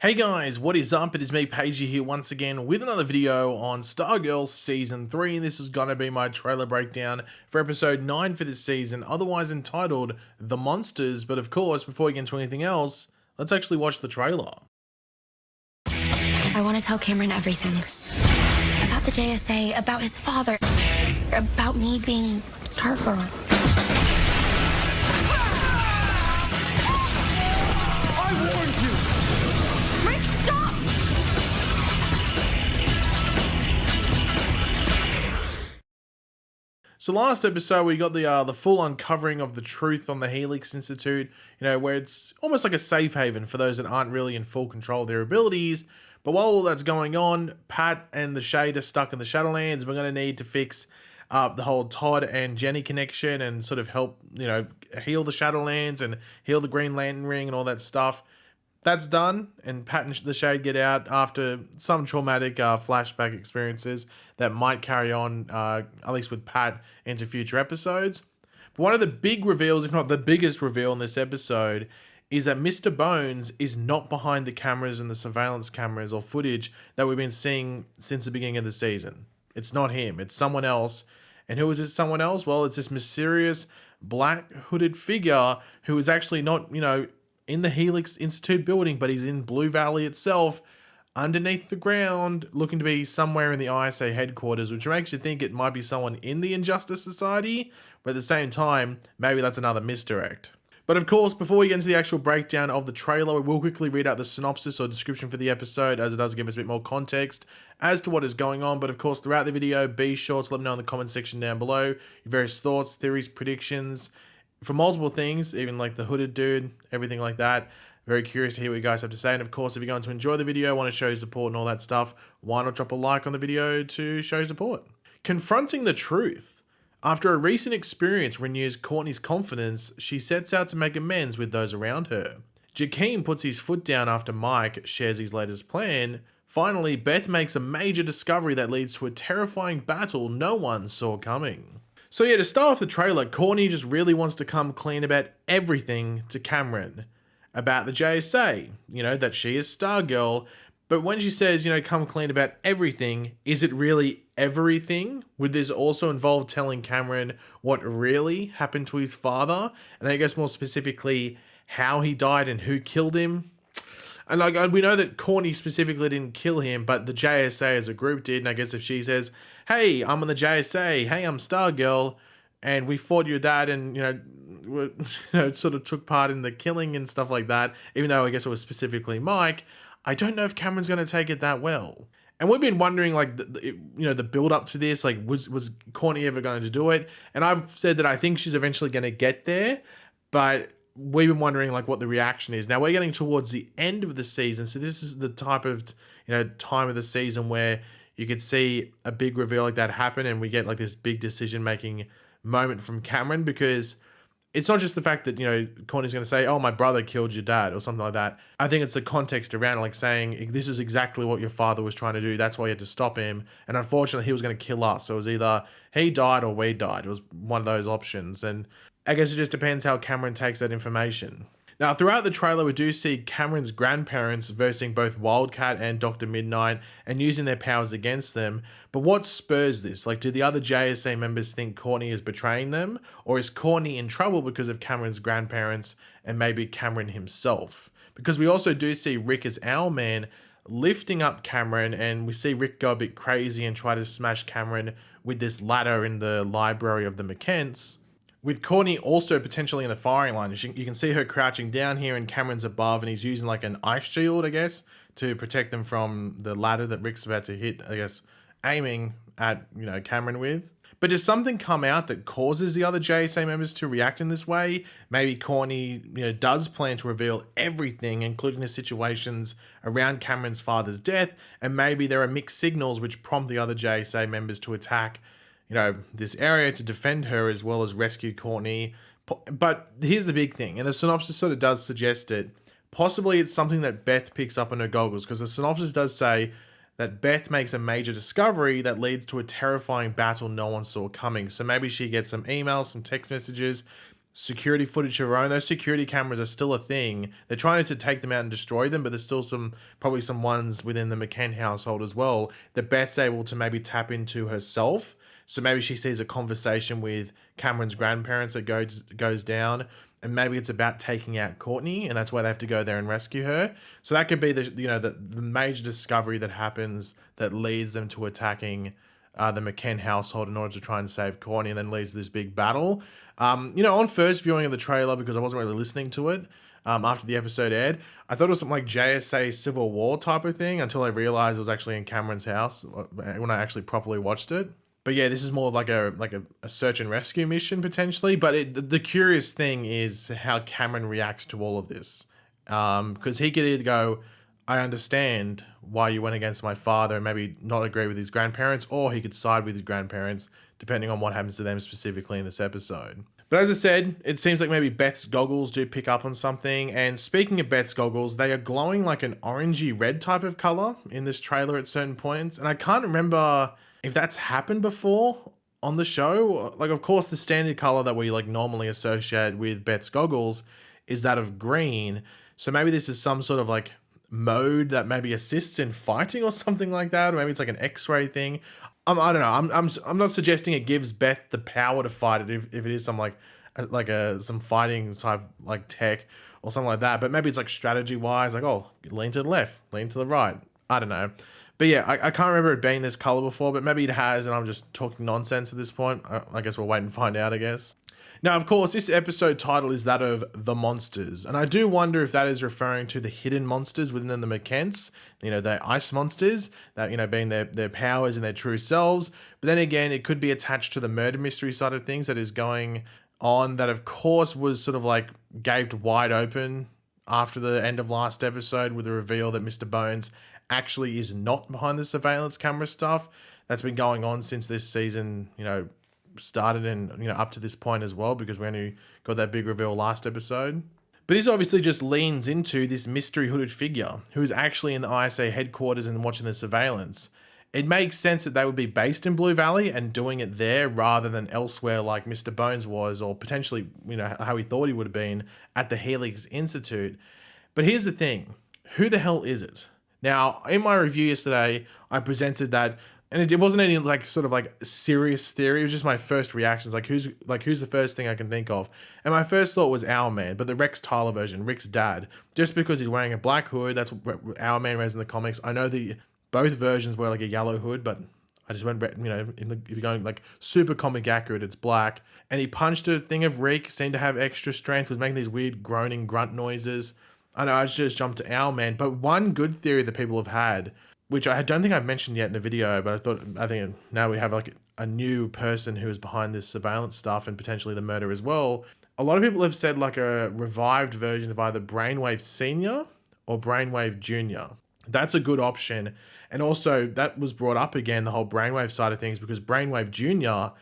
Hey guys, what is up? It is me, Pagey, here once again with another video on Stargirl Season 3, and this is going to be my trailer breakdown for episode 9 for this season, otherwise entitled The Monsters. But of course, before we get into anything else, let's actually watch the trailer. I want to tell Cameron everything. About the JSA, about his father, about me being Stargirl. I warned you! Rick, stop! So last episode we got the full uncovering of the truth on the Helix Institute, where it's almost like a safe haven for those that aren't really in full control of their abilities. But while all that's going on, Pat and the Shade are stuck in the Shadowlands. We're going to need to fix the whole Todd and Jenny connection and sort of help, heal the Shadowlands and heal the Green Lantern ring and all that stuff. That's done, and Pat and the Shade get out after some traumatic flashback experiences that might carry on, at least with Pat, into future episodes. But one of the big reveals, if not the biggest reveal in this episode, is that Mr. Bones is not behind the cameras and the surveillance cameras or footage that we've been seeing since the beginning of the season. It's not him, it's someone else. And who is this someone else? Well, it's this mysterious black hooded figure who is actually not, in the Helix Institute building, but he's in Blue Valley itself, underneath the ground, looking to be somewhere in the ISA headquarters, which makes you think it might be someone in the Injustice Society, but at the same time, maybe that's another misdirect. But of course, before we get into the actual breakdown of the trailer, we will quickly read out the synopsis or description for the episode, as it does give us a bit more context as to what is going on. But of course, throughout the video, be sure to let me know in the comment section down below your various thoughts, theories, predictions, for multiple things, even like the hooded dude, everything like that. Very curious to hear what you guys have to say. And of course, if you're going to enjoy the video, want to show your support and all that stuff, why not drop a like on the video to show your support? Confronting the truth. After a recent experience renews Courtney's confidence, she sets out to make amends with those around her. Jakeem puts his foot down after Mike shares his latest plan. Finally, Beth makes a major discovery that leads to a terrifying battle no one saw coming. So yeah, to start off the trailer, Courtney just really wants to come clean about everything to Cameron. About the JSA, that she is Stargirl. But when she says, come clean about everything, is it really everything? Would this also involve telling Cameron what really happened to his father? And I guess more specifically, how he died and who killed him? And we know that Courtney specifically didn't kill him, but the JSA as a group did. And I guess if she says, hey, I'm on the JSA, hey, I'm Stargirl, and we fought your dad and, sort of took part in the killing and stuff like that, even though I guess it was specifically Mike, I don't know if Cameron's going to take it that well. And we've been wondering, the build up to this, was Courtney ever going to do it? And I've said that I think she's eventually going to get there, but we've been wondering, what the reaction is. Now, we're getting towards the end of the season, so this is the type of, time of the season where you could see a big reveal like that happen, and we get, this big decision-making moment from Cameron, because it's not just the fact that, Courtney's going to say, oh, my brother killed your dad or something like that. I think it's the context around it, saying, this is exactly what your father was trying to do. That's why you had to stop him. And unfortunately, he was going to kill us. So it was either he died or we died. It was one of those options. And I guess it just depends how Cameron takes that information. Now, throughout the trailer, we do see Cameron's grandparents versing both Wildcat and Dr. Midnight and using their powers against them. But what spurs this? Do the other JSA members think Courtney is betraying them? Or is Courtney in trouble because of Cameron's grandparents and maybe Cameron himself? Because we also do see Rick as Owlman lifting up Cameron, and we see Rick go a bit crazy and try to smash Cameron with this ladder in the library of the McKents. With Courtney also potentially in the firing line. You can see her crouching down here and Cameron's above, and he's using an ice shield, I guess, to protect them from the ladder that Rick's about to hit, I guess, aiming at, Cameron with. But does something come out that causes the other JSA members to react in this way? Maybe Courtney, does plan to reveal everything, including the situations around Cameron's father's death, and maybe there are mixed signals which prompt the other JSA members to attack this area to defend her as well as rescue Courtney. But here's the big thing, and the synopsis sort of does suggest it. Possibly it's something that Beth picks up on her goggles, because the synopsis does say that Beth makes a major discovery that leads to a terrifying battle no one saw coming. So maybe she gets some emails, some text messages, security footage of her own. Those security cameras are still a thing. They're trying to take them out and destroy them, but there's still probably some ones within the McKen household as well that Beth's able to maybe tap into herself. So maybe she sees a conversation with Cameron's grandparents that goes down, and maybe it's about taking out Courtney, and that's why they have to go there and rescue her. So that could be the major discovery that happens that leads them to attacking the McKen household in order to try and save Courtney, and then leads to this big battle. On first viewing of the trailer, because I wasn't really listening to it after the episode aired, I thought it was something like JSA Civil War type of thing until I realized it was actually in Cameron's house when I actually properly watched it. But yeah, this is more like a search and rescue mission potentially. But the curious thing is how Cameron reacts to all of this, because he could either go, I understand why you went against my father and maybe not agree with his grandparents, or he could side with his grandparents depending on what happens to them specifically in this episode. But as I said, it seems like maybe Beth's goggles do pick up on something. And speaking of Beth's goggles, they are glowing like an orangey red type of color in this trailer at certain points. And I can't remember if that's happened before on the show. Like, of course, the standard color that we like normally associate with Beth's goggles is that of green. So maybe this is some sort of like mode that maybe assists in fighting or something like that. Or maybe it's like an X-ray thing. I don't know. I'm not suggesting it gives Beth the power to fight it if it is some some fighting type like tech or something like that. But maybe it's like strategy wise, like, oh, lean to the left, lean to the right. I don't know. But yeah, I can't remember it being this color before, but maybe it has, and I'm just talking nonsense at this point. I guess we'll wait and find out, I guess. Now, of course, this episode title is that of The Monsters, and I do wonder if that is referring to the hidden monsters within the McKents, the ice monsters, that, being their powers and their true selves. But then again, it could be attached to the murder mystery side of things that is going on, that of course was sort of like gaped wide open after the end of last episode with the reveal that Mr. Bones actually is not behind the surveillance camera stuff that's been going on since this season, started and up to this point as well, because we only got that big reveal last episode. But this obviously just leans into this mystery hooded figure who is actually in the ISA headquarters and watching the surveillance. It makes sense that they would be based in Blue Valley and doing it there rather than elsewhere like Mr. Bones was, or potentially how he thought he would have been at the Helix Institute. But here's the thing, who the hell is it? Now, in my review yesterday, I presented that, and it wasn't any sort of serious theory. It was just my first reactions, who's the first thing I can think of. And my first thought was Owlman, but the Rex Tyler version, Rick's dad, just because he's wearing a black hood. That's what Owlman wears in the comics. I know both versions wear a yellow hood, but I just went, if you're going super comic accurate, it's black. And he punched a thing of Rick, seemed to have extra strength, was making these weird groaning grunt noises. I know I just jumped to Owlman, but one good theory that people have had, which I don't think I've mentioned yet in the video, but I think now we have a new person who is behind this surveillance stuff and potentially the murder as well. A lot of people have said a revived version of either Brainwave Senior or Brainwave Junior. That's a good option. And also that was brought up again, the whole Brainwave side of things, because Brainwave Junior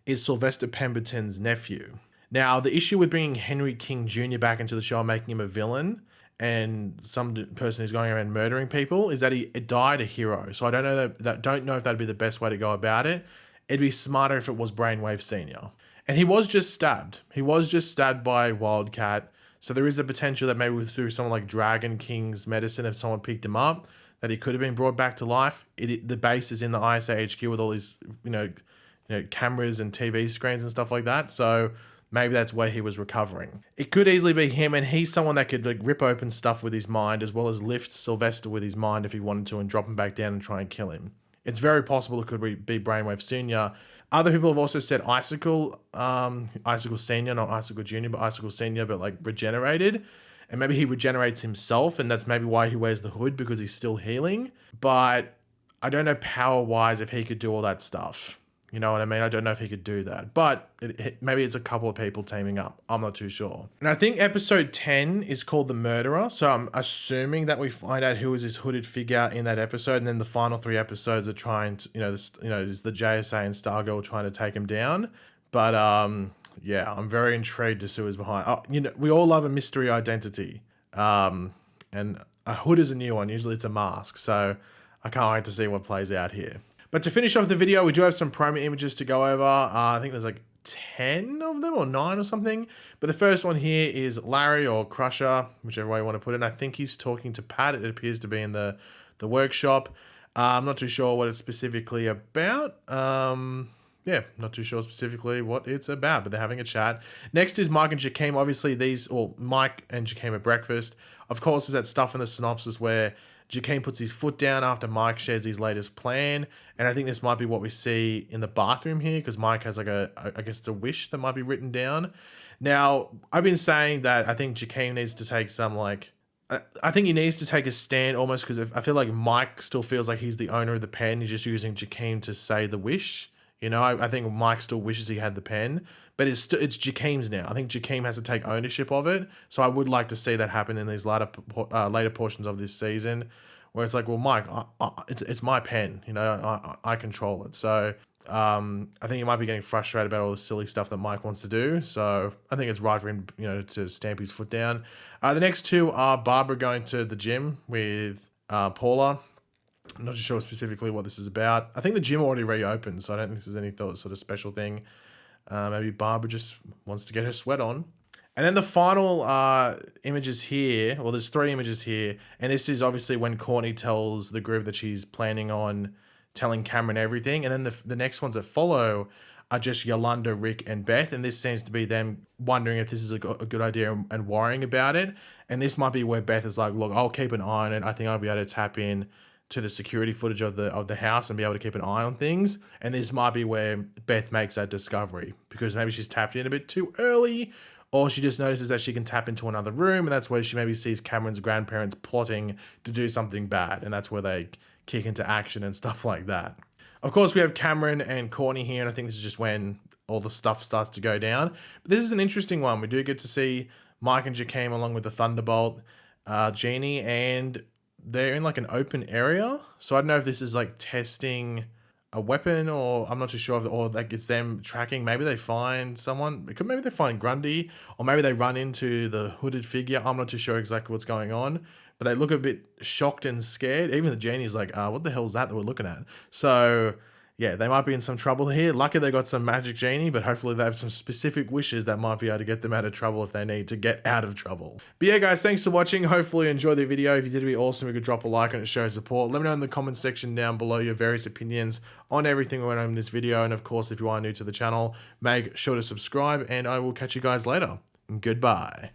is Sylvester Pemberton's nephew. Now, the issue with bringing Henry King Jr. back into the show and making him a villain and some person who's going around murdering people is that he died a hero. So I don't know if that'd be the best way to go about it. It'd be smarter if it was Brainwave Senior. And he was just stabbed. He was just stabbed by Wildcat. So there is a potential that maybe through someone like Dragon King's medicine, if someone picked him up, that he could have been brought back to life. The base is in the ISA HQ with all these, cameras and TV screens and stuff like that. So maybe that's where he was recovering. It could easily be him, and he's someone that could rip open stuff with his mind as well as lift Sylvester with his mind if he wanted to and drop him back down and try and kill him. It's very possible it could be Brainwave Senior. Other people have also said Icicle, Icicle Senior, not Icicle Junior, but Icicle Senior, but regenerated. And maybe he regenerates himself, and that's maybe why he wears the hood, because he's still healing. But I don't know power-wise if he could do all that stuff. You know what I mean? I don't know if he could do that. But maybe it's a couple of people teaming up. I'm not too sure. And I think episode 10 is called The Murderer. So I'm assuming that we find out who is this hooded figure in that episode. And then the final 3 episodes are trying to, is the JSA and Stargirl trying to take him down. But yeah, I'm very intrigued to see who's behind. Oh, we all love a mystery identity. And a hood is a new one. Usually it's a mask. So I can't wait to see what plays out here. But to finish off the video, we do have some promo images to go over. I think there's 10 of them or 9 or something. But the first one here is Larry or Crusher, whichever way you want to put it. And I think he's talking to Pat. It appears to be in the workshop. I'm not too sure what it's specifically about. Yeah, not too sure specifically what it's about, but they're having a chat. Next is Mike and Jakeem. Obviously, Mike and Jakeem at breakfast. Of course, there's that stuff in the synopsis where Jakeem puts his foot down after Mike shares his latest plan. And I think this might be what we see in the bathroom here, because Mike has like I guess it's a wish that might be written down. Now, I've been saying that I think Jakeem needs to take some I think he needs to take a stand almost, because I feel like Mike still feels like he's the owner of the pen. He's just using Jakeem to say the wish. You know, I think Mike still wishes he had the pen, but it's Jakeem's now. I think Jakeem has to take ownership of it. So I would like to see that happen in these later portions of this season, where it's like, well, Mike, it's my pen. You know, I control it. So I think he might be getting frustrated about all the silly stuff that Mike wants to do. So I think it's right for him, you know, to stamp his foot down. The next two are Barbara going to the gym with Paula. I'm not too sure specifically what this is about. I think the gym already reopened, so I don't think this is any sort of special thing. Maybe Barbara just wants to get her sweat on. And then the final images here, well, there's 3 images here, and this is obviously when Courtney tells the group that she's planning on telling Cameron everything. And then the next ones that follow are just Yolanda, Rick, and Beth, and this seems to be them wondering if this is a good idea and worrying about it. And this might be where Beth is like, look, I'll keep an eye on it. I think I'll be able to tap in to the security footage of the house and be able to keep an eye on things. And this might be where Beth makes that discovery, because maybe she's tapped in a bit too early, or she just notices that she can tap into another room, and that's where she maybe sees Cameron's grandparents plotting to do something bad, and that's where they kick into action and stuff like that. Of course, we have Cameron and Courtney here, and I think this is just when all the stuff starts to go down. But this is an interesting one. We do get to see Mike and Jakeem along with the Thunderbolt genie, and they're in like an open area. So I don't know if this is like testing a weapon, or I'm not too sure, or like it's them tracking. Maybe they find someone. Maybe they find Grundy, or maybe they run into the hooded figure. I'm not too sure exactly what's going on, but they look a bit shocked and scared. Even the genie's like, what the hell is that we're looking at? So yeah, they might be in some trouble here. Lucky they got some magic genie, but hopefully they have some specific wishes that might be able to get them out of trouble if they need to get out of trouble. But yeah, guys, thanks for watching. Hopefully you enjoyed the video. If you did, it'd be awesome if you could drop a like and it shows support. Let me know in the comments section down below your various opinions on everything we went on in this video. And of course, if you are new to the channel, make sure to subscribe, and I will catch you guys later. Goodbye.